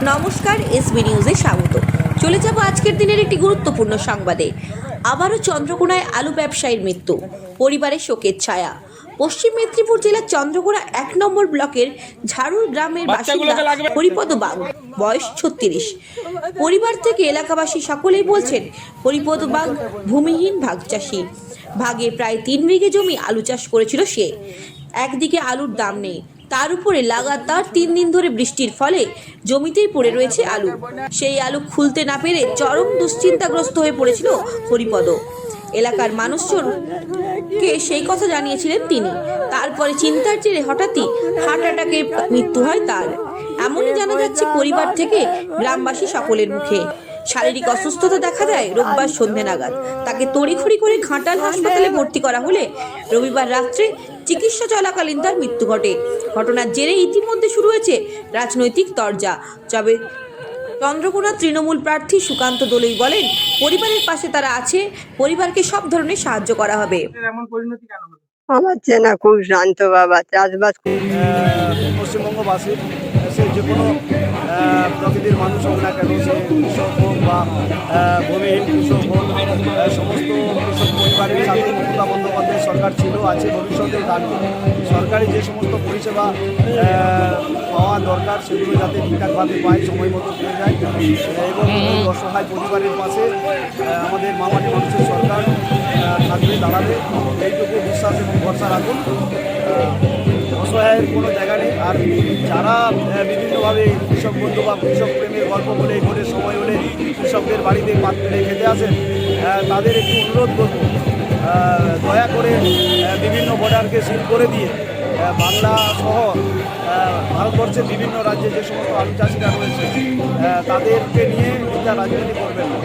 নমস্কার, এসবি নিউজে স্বাগত। চলে যাব আজকের দিনের একটি গুরুত্বপূর্ণ সংবাদে। আবারও চন্দ্রকোনায় আলু ব্যবসায়ীর মৃত্যু, পরিবারের শোকের ছায়া। পশ্চিম মেদিনীপুর জেলার চন্দ্রকোনা 1 নম্বর ব্লকের ঝাড়ুর গ্রামের বাসিন্দা হরিপদ বাগ, বয়স 36। পরিবার থেকে এলাকাবাসী সকলেই বলছেন হরিপদ বাগ ভূমিহীন ভাগ চাষি। ভাগে প্রায় 3 বিঘে জমি আলু চাষ করেছিল সে। একদিকে আলুর দাম নেই, তার উপরে লাগাতার 3 দিন ধরে বৃষ্টির ফলে জমিতেই পড়ে রয়েছে আলু। সেই আলু খুলতে না পেরে চরম দুশ্চিন্তাগ্রস্ত হয়ে পড়েছিল হরিপদ। এলাকার মানুষজনকে সেই কথা জানিয়েছিলেন তিনি। তারপরে চিন্তার জেরে হঠাৎই হার্ট অ্যাটাকে মৃত্যু হয় তার, এমনই জানা যাচ্ছে পরিবার থেকে গ্রামবাসী সকলের মুখে। শারীরিক অসুস্থতা দেখা দেয় রোববার সন্ধ্যে নাগাদ। তাকে তড়িঘড়ি করে ঘাটাল হাসপাতালে ভর্তি করা হলে রবিবার রাত্রে চিকিৎসা চলাকালীন তার মৃত্যু ঘটে। ঘটনার জেরে ইতিমধ্যে শুরু হয়েছে রাজনৈতিক তরজা। তবে চন্দ্রকোনা তৃণমূল প্রার্থী সুকান্ত দলুই বলেন, পরিবারের পাশে তারা আছে, পরিবারকে সব ধরনের সাহায্য করা হবে। আমার চেনা খুব শান্ত বাবা, চাষবাস পশ্চিমবঙ্গবাসী সে যে কোনো প্রকৃতির মানুষ হোক না কেন, সে কৃষক হোক বা ভূমিহীন কৃষক হোক, সমস্ত কৃষক পরিবারের সাথে মমতা বন্দ্যোপাধ্যায় সরকার ছিল, আছে, ভবিষ্যতেও থাকবে। সরকারি যে সমস্ত পরিষেবা পাওয়া দরকার সেগুলো যাতে ঠিকঠাকভাবে পায়, সময় মতো পেয়ে যায় এবং অসহায় পরিবারের পাশে আমাদের মামাটি মানুষের সরকার থাকবে, দাঁড়াবে, এইটুকু বিশ্বাস এবং ভরসা রাখুন। অসহায়ের কোনো জায়গা নেই। আর যারা বিভিন্নভাবে কৃষক বন্ধু বা কৃষক প্রেমের গল্প বলে ভোটের সময় হলে কৃষকদের বাড়িতে পাত পেলে খেতে আসেন, তাদের একটু অনুরোধ করব, দয়া করে বিভিন্ন বর্ডারকে সিল করে দিয়ে বাংলা সহ ভারতবর্ষের বিভিন্ন রাজ্যে যে সমস্ত আলু চাষিরা রয়েছে তাদেরকে নিয়ে এটা রাজনীতি করবেন না।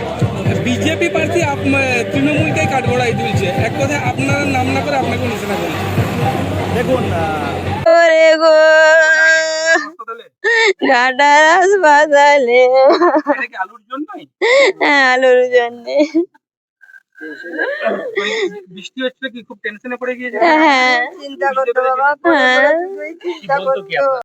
বিজেপি প্রার্থী তৃণমূলকে কাঠগড়াই তুলছে, এক কথায় আপনার নাম না করে আপনাকে নিশানা করছে। দেখুন, ঘাটাল হাসপাতালে আলুর জন্য বৃষ্টি হচ্ছে কি খুব টেনশনে পড়ে গিয়েছে? হ্যাঁ, চিন্তা করতো বাবা, চিন্তা করতো।